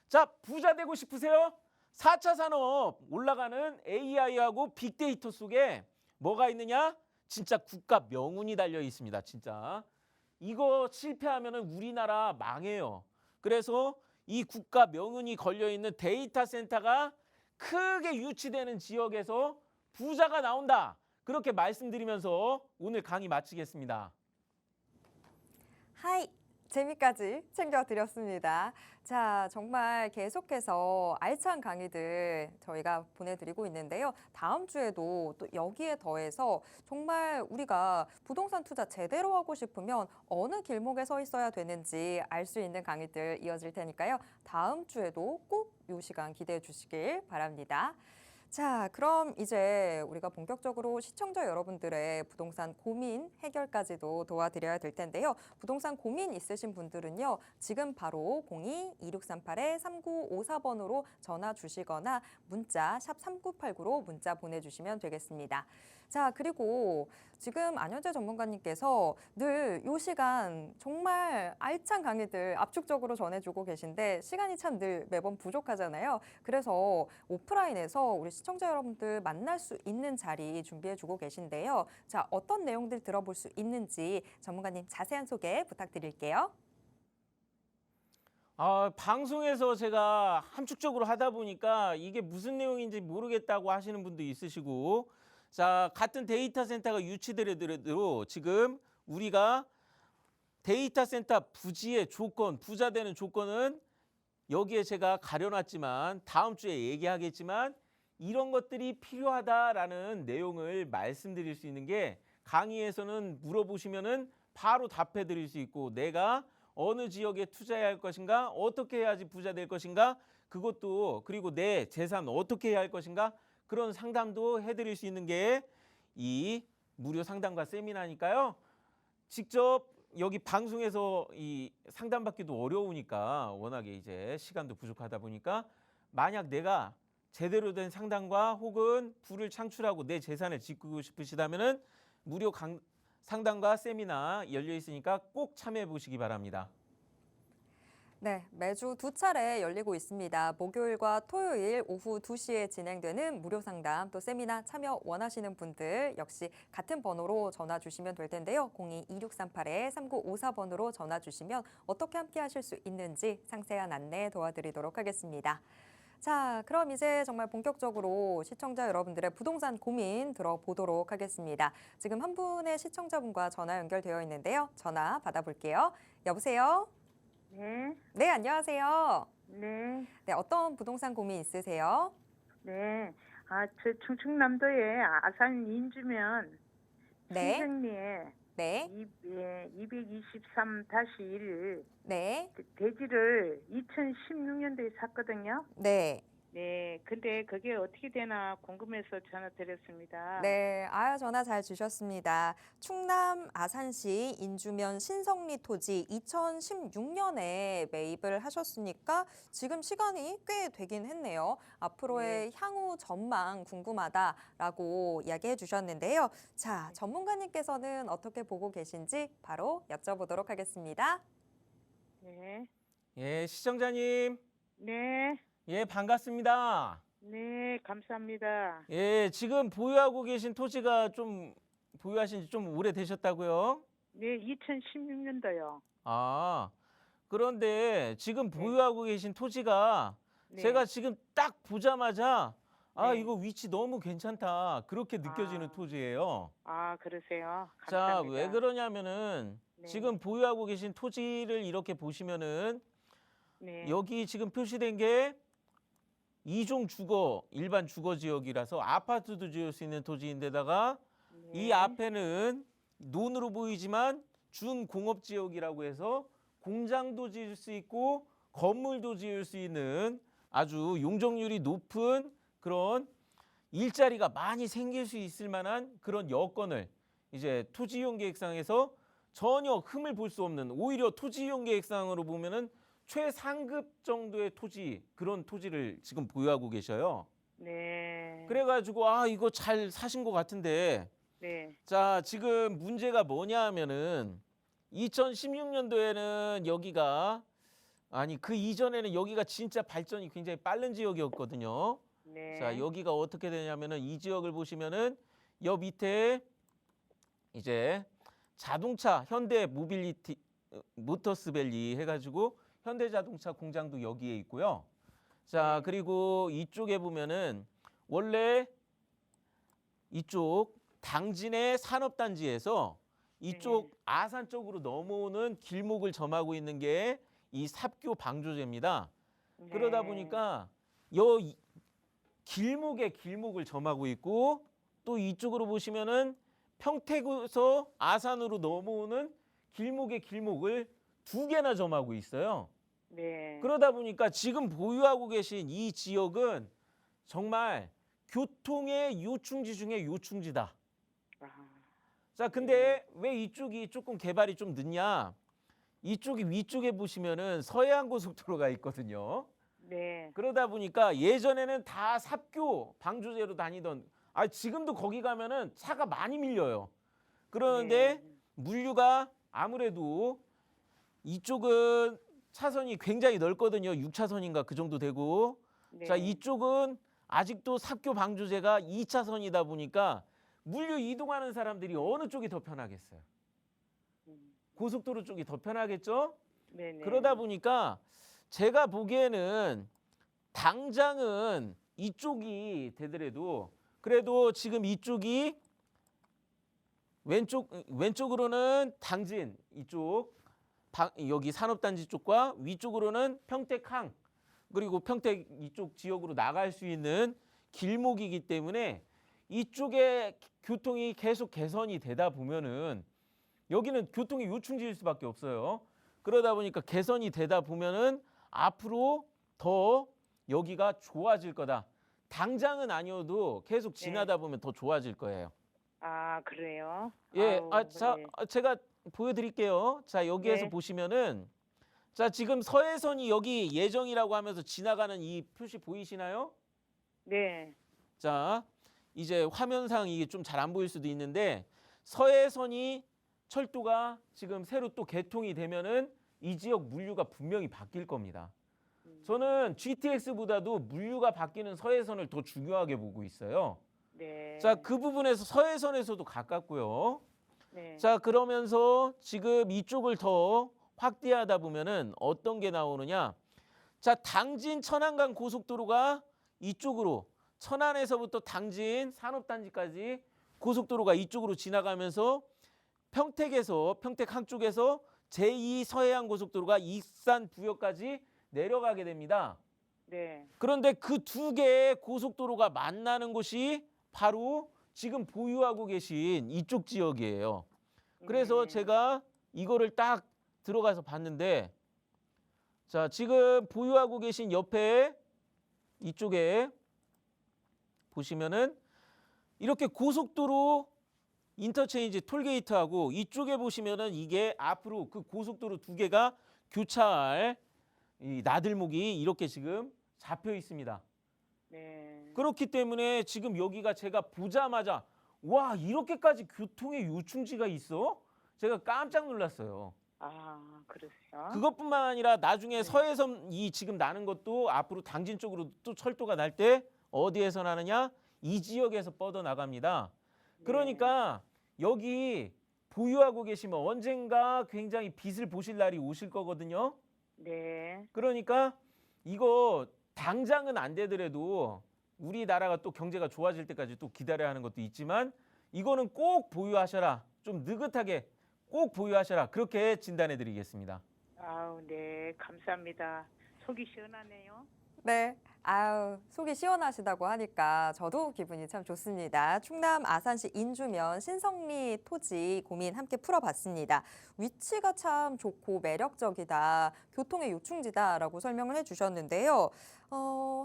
S2: 자, 부자 되고 싶으세요? 4차 산업 올라가는 AI하고 빅데이터 속에 뭐가 있느냐? 진짜 국가 명운이 달려 있습니다. 진짜. 이거 실패하면 우리나라 망해요. 그래서 이 국가 명운이 걸려 있는 데이터 센터가 크게 유치되는 지역에서 부자가 나온다. 그렇게 말씀드리면서 오늘 강의 마치겠습니다.
S1: 하이! 재미까지 챙겨드렸습니다. 자, 정말 계속해서 알찬 강의들 저희가 보내드리고 있는데요. 다음 주에도 또 여기에 더해서 정말 우리가 부동산 투자 제대로 하고 싶으면 어느 길목에 서 있어야 되는지 알 수 있는 강의들 이어질 테니까요. 다음 주에도 꼭 이 시간 기대해 주시길 바랍니다. 자, 그럼 이제 우리가 본격적으로 시청자 여러분들의 부동산 고민 해결까지도 도와드려야 될 텐데요. 부동산 고민 있으신 분들은요. 지금 바로 02-2638-3954번으로 전화 주시거나 문자 샵 3989로 문자 보내주시면 되겠습니다. 자, 그리고 지금 안현재 전문가님께서 늘 이 시간 정말 알찬 강의들 압축적으로 전해주고 계신데 시간이 참 늘 매번 부족하잖아요. 그래서 오프라인에서 우리 시청자 여러분들 만날 수 있는 자리 준비해주고 계신데요. 자, 어떤 내용들 들어볼 수 있는지 전문가님 자세한 소개 부탁드릴게요.
S2: 방송에서 제가 함축적으로 하다 보니까 이게 무슨 내용인지 모르겠다고 하시는 분도 있으시고 자, 같은 데이터 센터가 유치되더라도 지금 우리가 데이터 센터 부지의 조건, 부자 되는 조건은 여기에 제가 가려놨지만 다음 주에 얘기하겠지만 이런 것들이 필요하다라는 내용을 말씀드릴 수 있는 게 강의에서는 물어보시면은 바로 답해 드릴 수 있고 내가 어느 지역에 투자해야 할 것인가, 어떻게 해야지 부자 될 것인가, 그것도 그리고 내 재산 어떻게 해야 할 것인가 그런 상담도 해드릴 수 있는 게 이 무료 상담과 세미나니까요. 직접 여기 방송에서 이 상담받기도 어려우니까 워낙에 이제 시간도 부족하다 보니까 만약 내가 제대로 된 상담과 혹은 부를 창출하고 내 재산을 지키고 싶으시다면은 무료 상담과 세미나 열려 있으니까 꼭 참여해 보시기 바랍니다.
S1: 네, 매주 2차례 열리고 있습니다. 목요일과 토요일 오후 2시에 진행되는 무료 상담 또 세미나 참여 원하시는 분들 역시 같은 번호로 전화 주시면 될 텐데요. 02-2638-3954번으로 전화 주시면 어떻게 함께 하실 수 있는지 상세한 안내 도와드리도록 하겠습니다. 자, 그럼 이제 정말 본격적으로 시청자 여러분들의 부동산 고민 들어보도록 하겠습니다. 지금 한 분의 시청자분과 전화 연결되어 있는데요. 전화 받아볼게요. 여보세요?
S3: 네,
S1: 네, 안녕하세요.
S3: 네,
S1: 네, 어떤 부동산 고민 있으세요?
S3: 네. 저 충청남도의 아산 인주면
S1: 네,
S3: 신생리에
S1: 네,
S3: 223-1
S1: 네,
S3: 대지를 2016년도에 샀거든요.
S1: 네.
S3: 네, 근데 그게 어떻게 되나 궁금해서 전화 드렸습니다.
S1: 네, 전화 잘 주셨습니다. 충남 아산시 인주면 신성리 토지 2016년에 매입을 하셨으니까 지금 시간이 꽤 되긴 했네요. 앞으로의 향후 전망 궁금하다라고 이야기해 주셨는데요. 자, 전문가님께서는 어떻게 보고 계신지 바로 여쭤보도록 하겠습니다.
S3: 네,
S2: 예, 시청자님.
S3: 네,
S2: 예, 반갑습니다.
S3: 네, 감사합니다.
S2: 예, 지금 보유하고 계신 토지가 좀 보유하신 지 좀 오래되셨다고요?
S3: 네, 2016년도요.
S2: 아, 그런데 지금
S3: 네,
S2: 보유하고 계신 토지가
S3: 네,
S2: 제가 지금 딱 보자마자 아,
S3: 네.
S2: 이거 위치 너무 괜찮다. 그렇게 느껴지는
S3: 아,
S2: 토지예요.
S3: 그러세요.
S2: 자, 왜
S3: 감사합니다.
S2: 그러냐면은
S3: 네,
S2: 지금 보유하고 계신 토지를 이렇게 보시면은
S3: 네,
S2: 여기 지금 표시된 게 이종 주거, 일반 주거 지역이라서 아파트도 지을 수 있는 토지인데다가 이
S3: 네,
S2: 앞에는 논으로 보이지만 준공업 지역이라고 해서 공장도 지을 수 있고 건물도 지을 수 있는 아주 용적률이 높은 그런 일자리가 많이 생길 수 있을 만한 그런 여건을 이제 토지이용계획상에서 전혀 흠을 볼 수 없는, 오히려 토지이용계획상으로 보면은 최상급 정도의 토지, 그런 토지를 지금 보유하고 계셔요.
S3: 네,
S2: 그래가지고 아, 이거 잘 사신 것 같은데,
S3: 네,
S2: 자, 지금 문제가 뭐냐 하면은 2016년도에는 여기가, 아니 그 이전에는 여기가 진짜 발전이 굉장히 빠른 지역이었거든요. 자,
S3: 네,
S2: 여기가 어떻게 되냐면은 이 지역을 보시면은 여 밑에 이제 자동차 현대 모빌리티 모터스밸리 해가지고 현대자동차 공장도 여기에 있고요. 자,
S3: 네,
S2: 그리고 이쪽에 보면은 원래 이쪽 당진의 산업단지에서
S3: 네,
S2: 이쪽 아산 쪽으로 넘어오는 길목을 점하고 있는 게 이 삽교 방조제입니다. 그러다
S3: 네,
S2: 보니까 길목에 길목을 점하고 있고, 또 이쪽으로 보시면은 평택에서 아산으로 넘어오는 길목에 길목을 두 개나 점하고 있어요.
S3: 네.
S2: 그러다 보니까 지금 보유하고 계신 이 지역은 정말 교통의 요충지 중에 요충지다.
S3: 아,
S2: 자,
S3: 네,
S2: 근데 왜 이쪽이 조금 개발이 좀 늦냐? 이쪽이 위쪽에 보시면은 서해안 고속도로가 있거든요.
S3: 네,
S2: 그러다 보니까 예전에는 다 삽교 방조제로 다니던, 아, 지금도 거기 가면은 차가 많이 밀려요.
S3: 네,
S2: 그런데 물류가 아무래도 이쪽은 차선이 굉장히 넓거든요. 6차선인가 그 정도 되고. 자,
S3: 네,
S2: 이쪽은 아직도 삽교 방조제가 2차선이다 보니까 물류 이동하는 사람들이 어느 쪽이 더 편하겠어요?
S3: 음,
S2: 고속도로 쪽이 더 편하겠죠?
S3: 네,
S2: 그러다
S3: 네,
S2: 보니까 제가 보기에는 당장은 이쪽이 되더라도, 그래도 지금 이쪽이 왼쪽으로는 당진 이쪽 여기 산업단지 쪽과 위쪽으로는 평택항, 그리고 평택 이쪽 지역으로 나갈 수 있는 길목이기 때문에 이쪽에 교통이 계속 개선이 되다 보면은 여기는 교통이 요충지일 수밖에 없어요. 그러다 보니까 개선이 되다 보면은 앞으로 더 여기가 좋아질 거다. 당장은 아니어도 계속
S3: 네.
S2: 지나다 보면 더 좋아질 거예요.
S3: 그래요.
S2: 예, 자,
S3: 네,
S2: 제가 보여드릴게요. 자, 여기에서
S3: 네,
S2: 보시면은 자, 지금 서해선이 여기 예정이라고 하면서 지나가는 이 표시 보이시나요?
S3: 네,
S2: 자, 이제 화면상 이게 좀 잘 안 보일 수도 있는데 서해선이 철도가 지금 새로 또 개통이 되면은 이 지역 물류가 분명히 바뀔 겁니다. 저는 GTX보다도 물류가 바뀌는 서해선을 더 중요하게 보고 있어요. 자,
S3: 네,
S2: 그 부분에서 서해선에서도 가깝고요.
S3: 네,
S2: 자, 그러면서 지금 이쪽을 더 확대하다 보면은 어떤 게 나오느냐? 자, 당진 천안간 고속도로가 이쪽으로, 천안에서부터 당진 산업단지까지 고속도로가 이쪽으로 지나가면서 평택 한쪽에서 제2 서해안 고속도로가 익산 부여까지 내려가게 됩니다.
S3: 네,
S2: 그런데 그 두 개의 고속도로가 만나는 곳이 바로 지금 보유하고 계신 이쪽 지역이에요. 그래서
S3: 네,
S2: 제가 이거를 딱 들어가서 봤는데, 자, 지금 보유하고 계신 옆에 이쪽에 보시면은 이렇게 고속도로 인터체인지 톨게이트하고 이쪽에 보시면은 이게 앞으로 그 고속도로 두 개가 교차할 이 나들목이 이렇게 지금 잡혀 있습니다.
S3: 네.
S2: 그렇기 때문에 지금 여기가 제가 보자마자 와, 이렇게까지 교통의 요충지가 있어? 제가 깜짝 놀랐어요.
S3: 아, 그러세요?
S2: 그것뿐만 아니라 나중에
S3: 네.
S2: 서해섬 이 지금 나는 것도 앞으로 당진 쪽으로 또 철도가 날 때 어디에서 나느냐? 이 지역에서 뻗어 나갑니다. 그러니까 여기 보유하고 계시면 언젠가 굉장히 빛을 보실 날이 오실 거거든요.
S3: 네.
S2: 그러니까 이거 당장은 안 되더라도 우리나라가 또 경제가 좋아질 때까지 또 기다려야 하는 것도 있지만 이거는 꼭 보유하셔라. 좀 느긋하게 꼭 보유하셔라. 그렇게 진단해 드리겠습니다.
S3: 아우, 네. 감사합니다. 속이 시원하네요.
S1: 네. 아유, 속이 시원하시다고 하니까 저도 기분이 참 좋습니다. 충남 아산시 인주면 신성리 토지 고민 함께 풀어봤습니다. 위치가 참 좋고 매력적이다, 교통의 요충지다라고 설명을 해주셨는데요.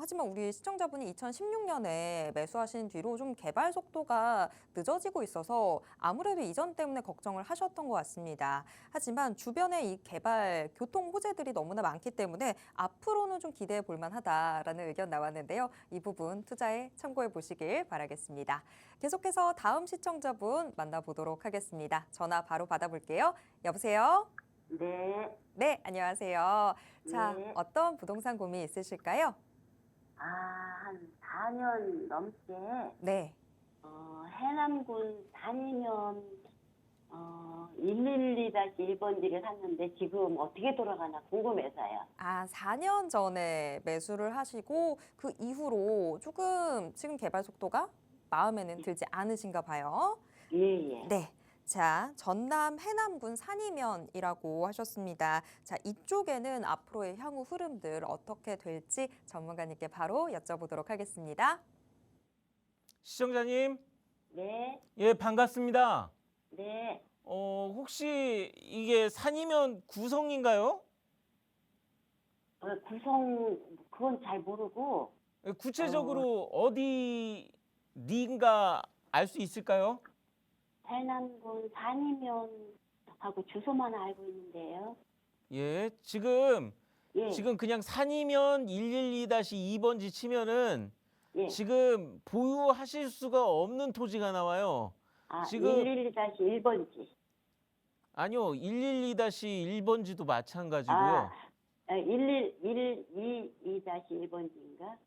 S1: 하지만 우리 시청자분이 2016년에 매수하신 뒤로 좀 개발 속도가 늦어지고 있어서 아무래도 이전 때문에 걱정을 하셨던 것 같습니다. 하지만 주변에 이 개발, 교통 호재들이 너무나 많기 때문에 앞으로는 좀 기대해 볼 만하다라는 의견 나왔는데요. 이 부분 투자에 참고해 보시길 바라겠습니다. 계속해서 다음 시청자분 만나보도록 하겠습니다. 전화 바로 받아볼게요. 여보세요?
S4: 네.
S1: 네, 안녕하세요. 자,
S4: 네.
S1: 어떤 부동산 고민 있으실까요?
S4: 한 4년 넘게,
S1: 네.
S4: 해남군 다니면, 112-1번지를 샀는데 지금 어떻게 돌아가나 궁금해서요.
S1: 4년 전에 매수를 하시고 그 이후로 조금 지금 개발 속도가 마음에는 들지 않으신가 봐요.
S4: 예, 예.
S1: 네. 자, 전남 해남군 산이면이라고 하셨습니다. 자, 이쪽에는 앞으로의 향후 흐름들 어떻게 될지 전문가님께 바로 여쭤보도록 하겠습니다.
S2: 시청자님,
S4: 네,
S2: 예, 반갑습니다.
S4: 네.
S2: 혹시 이게 산이면 구성인가요?
S4: 그건 잘 모르고,
S2: 예, 구체적으로 어디인가 알 수 있을까요?
S4: 해남군 다니면하고 주소만 알고 있는데요.
S2: 예, 지금
S4: 예,
S2: 그냥 산이면 112-2번지 치면은
S4: 예.
S2: 지금 보유하실 수가 없는 토지가 나와요. 지금
S4: 112-1번지.
S2: 아니요, 112-1번지도 마찬가지고요.
S4: 112-1번지인가?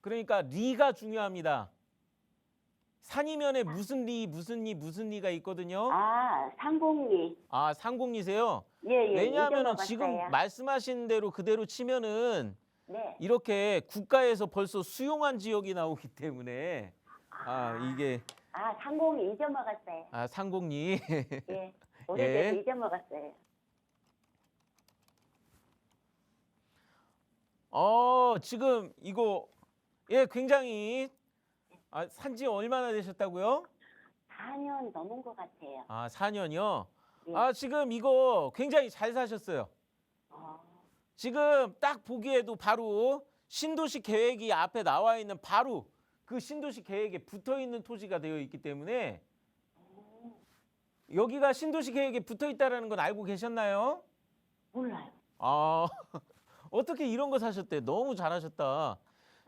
S2: 그러니까 리가 중요합니다. 산이면에 무슨 리가 있거든요.
S4: 상공리.
S2: 상공리세요?
S4: 예, 예.
S2: 왜냐하면은
S4: 잊어먹었어요.
S2: 지금 말씀하신 대로 그대로 치면은
S4: 네.
S2: 이렇게 국가에서 벌써 수용한 지역이 나오기 때문에 이게
S4: 상공리 잊어먹었어요.
S2: 상공리.
S4: 예. 오래돼서
S2: 예.
S4: 잊어먹었어요.
S2: 지금 이거 굉장히 산지 얼마나 되셨다고요?
S4: 4년 넘은 것 같아요.
S2: 4년이요?
S4: 예.
S2: 지금 이거 굉장히 잘 사셨어요. 지금 딱 보기에도 바로 신도시 계획이 앞에 나와 있는 바로 그 신도시 계획에 붙어 있는 토지가 되어 있기 때문에 여기가 신도시 계획에 붙어 있다는 건 알고 계셨나요?
S4: 몰라요.
S2: 어떻게 이런 거 사셨대? 너무 잘하셨다.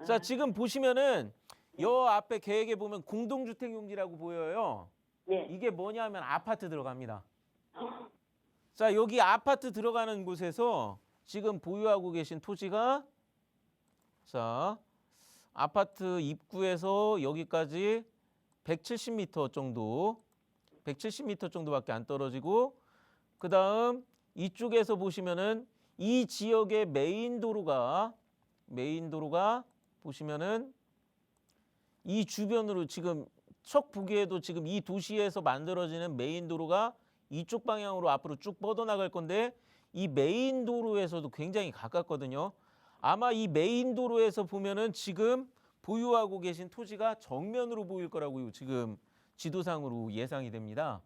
S2: 자, 지금 보시면은 여 앞에 계획에 보면 공동주택 용지라고 보여요.
S4: 네.
S2: 이게 뭐냐면 아파트 들어갑니다. 자, 여기 아파트 들어가는 곳에서 지금 보유하고 계신 토지가 아파트 입구에서 여기까지 170m 정도, 170m 정도밖에 안 떨어지고 그다음 이쪽에서 보시면은 이 지역의 메인 도로가 보시면은 이 주변으로 지금 척 보기에도 지금 이 도시에서 만들어지는 메인 도로가 이쪽 방향으로 앞으로 쭉 뻗어나갈 건데 이 메인 도로에서도 굉장히 가깝거든요. 아마 이 메인 도로에서 보면은 지금 보유하고 계신 토지가 정면으로 보일 거라고 지금 지도상으로 예상이 됩니다.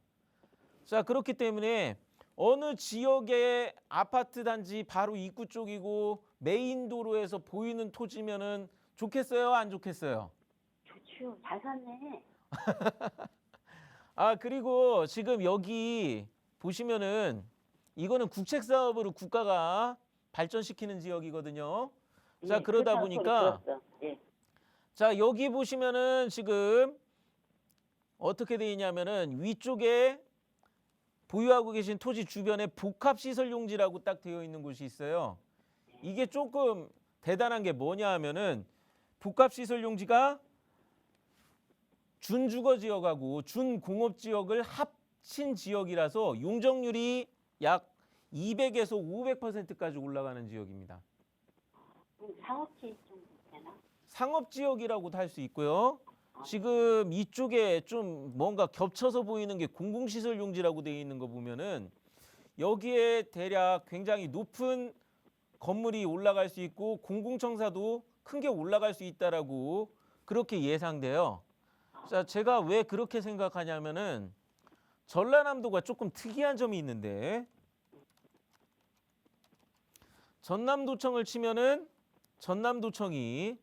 S2: 자, 그렇기 때문에 어느 지역의 아파트 단지 바로 입구 쪽이고 메인 도로에서 보이는 토지면은 좋겠어요, 안 좋겠어요?
S4: 좋죠. 잘 샀네.
S2: 그리고 지금 여기 보시면은 이거는 국책 사업으로 국가가 발전시키는 지역이거든요. 자,
S4: 예,
S2: 그러다
S4: 그
S2: 보니까
S4: 들었어. 예.
S2: 자, 여기 보시면은 지금 어떻게 돼 있냐면은 위쪽에 보유하고 계신 토지 주변에 복합시설용지라고 딱 되어 있는 곳이 있어요. 이게 조금 대단한 게 뭐냐 하면은 복합시설용지가 준주거지역하고 준공업지역을 합친 지역이라서 용적률이 약 200에서 500%까지 올라가는 지역입니다.
S4: 상업지 좀 되나?
S2: 상업지역이라고도 할 수 있고요. 지금 이쪽에 좀 뭔가 겹쳐서 보이는 게 공공시설용지라고 되어 있는 거 보면은 여기에 대략 굉장히 높은 건물이 올라갈 수 있고 공공청사도 큰 게 올라갈 수 있다라고 그렇게 예상돼요. 자, 제가 왜 그렇게 생각하냐면은 전라남도가 조금 특이한 점이 있는데 전남도청을 치면은 전남도청이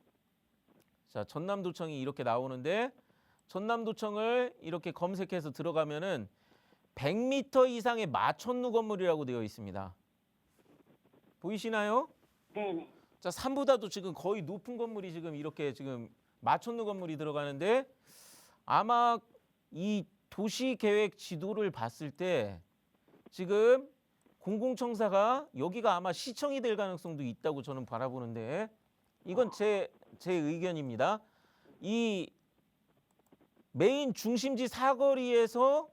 S2: 이렇게 나오는데 전남도청을 이렇게 검색해서 들어가면은 100m 이상의 마천루 건물이라고 되어 있습니다. 보이시나요?
S4: 네네.
S2: 자, 산보다도 지금 거의 높은 건물이 지금 이렇게 지금 마천루 건물이 들어가는데 아마 이 도시계획 지도를 봤을 때 지금 공공청사가 여기가 아마 시청이 될 가능성도 있다고 저는 바라보는데 이건 제 의견입니다. 이 메인 중심지 사거리에서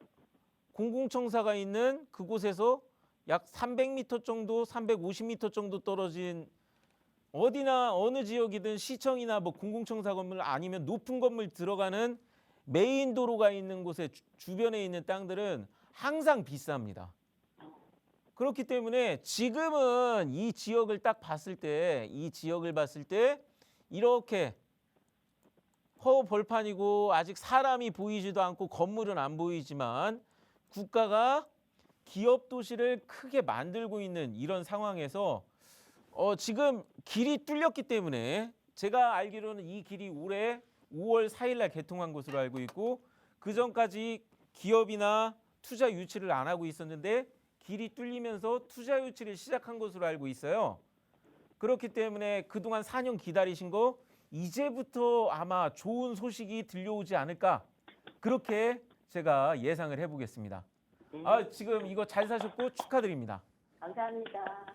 S2: 공공청사가 있는 그곳에서 약 300m 정도, 350m 정도 떨어진 어디나 어느 지역이든 시청이나 뭐 공공청사 건물 아니면 높은 건물 들어가는 메인 도로가 있는 곳에 주변에 있는 땅들은 항상 비쌉니다. 그렇기 때문에 지금은 이 지역을 딱 봤을 때, 이렇게 허벌판이고 아직 사람이 보이지도 않고 건물은 안 보이지만 국가가 기업 도시를 크게 만들고 있는 이런 상황에서 지금 길이 뚫렸기 때문에 제가 알기로는 이 길이 올해 5월 4일 날 개통한 것으로 알고 있고 그 전까지 기업이나 투자 유치를 안 하고 있었는데 길이 뚫리면서 투자 유치를 시작한 것으로 알고 있어요. 그렇기 때문에 그동안 4년 기다리신 거 이제부터 아마 좋은 소식이 들려오지 않을까 그렇게 제가 예상을 해보겠습니다. 지금 이거 잘 사셨고 축하드립니다.
S4: 감사합니다.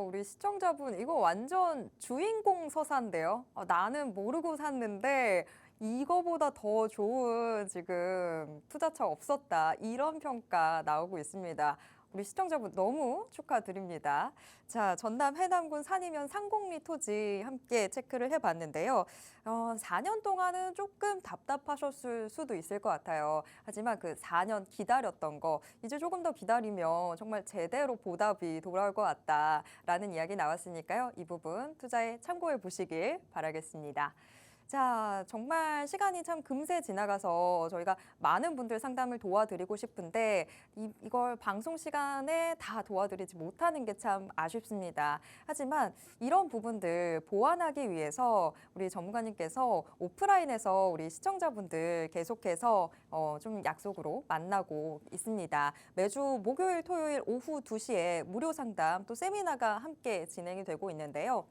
S1: 우리 시청자분 이거 완전 주인공 서사인데요. 나는 모르고 샀는데 이거보다 더 좋은 지금 투자처 없었다. 이런 평가 나오고 있습니다. 우리 시청자분 너무 축하드립니다. 자, 전남 해남군 산이면 상곡리 토지 함께 체크를 해봤는데요. 4년 동안은 조금 답답하셨을 수도 있을 것 같아요. 하지만 그 4년 기다렸던 거 이제 조금 더 기다리면 정말 제대로 보답이 돌아올 것 같다라는 이야기 나왔으니까요. 이 부분 투자에 참고해 보시길 바라겠습니다. 자, 정말 시간이 참 금세 지나가서 저희가 많은 분들 상담을 도와드리고 싶은데 이걸 방송 시간에 다 도와드리지 못하는 게 참 아쉽습니다. 하지만 이런 부분들 보완하기 위해서 우리 전문가님께서 오프라인에서 우리 시청자분들 계속해서 좀 약속으로 만나고 있습니다. 매주 목요일, 토요일 오후 2시에 무료 상담 또 세미나가 함께 진행이 되고 있는데요.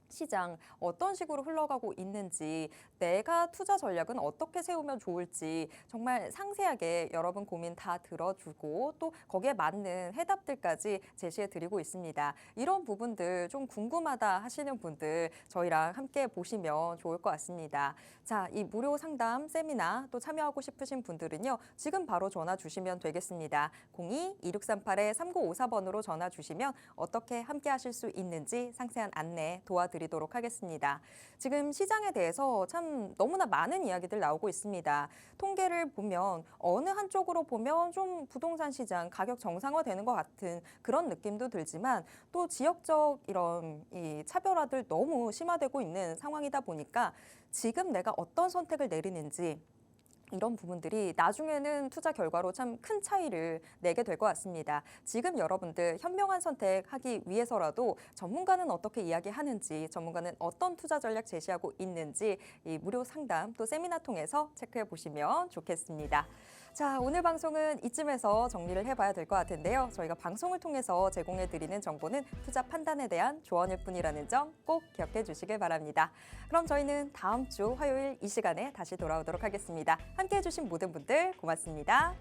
S1: 시장 어떤 식으로 흘러가고 있는지 내가 투자 전략은 어떻게 세우면 좋을지 정말 상세하게 여러분 고민 다 들어주고 또 거기에 맞는 해답들까지 제시해 드리고 있습니다. 이런 부분들 좀 궁금하다 하시는 분들 저희랑 함께 보시면 좋을 것 같습니다. 자, 이 무료 상담 세미나 또 참여하고 싶으신 분들은요. 지금 바로 전화 주시면 되겠습니다. 02-2638-3954번으로 전화 주시면 어떻게 함께 하실 수 있는지 상세한 안내 도와드리도록 하겠습니다. 지금 시장에 대해서 참 너무나 많은 이야기들 나오고 있습니다. 통계를 보면 어느 한쪽으로 보면 좀 부동산 시장 가격 정상화되는 것 같은 그런 느낌도 들지만 또 지역적 이런 이 차별화들 너무 심화되고 있는 상황이다 보니까 지금 내가 어떤 선택을 내리는지 이런 부분들이 나중에는 투자 결과로 참 큰 차이를 내게 될 것 같습니다. 지금 여러분들 현명한 선택하기 위해서라도 전문가는 어떻게 이야기하는지, 전문가는 어떤 투자 전략 제시하고 있는지 이 무료 상담 또 세미나 통해서 체크해 보시면 좋겠습니다. 자, 오늘 방송은 이쯤에서 정리를 해봐야 될 것 같은데요. 저희가 방송을 통해서 제공해드리는 정보는 투자 판단에 대한 조언일 뿐이라는 점 꼭 기억해 주시길 바랍니다. 그럼 저희는 다음 주 화요일 이 시간에 다시 돌아오도록 하겠습니다. 함께해 주신 모든 분들 고맙습니다.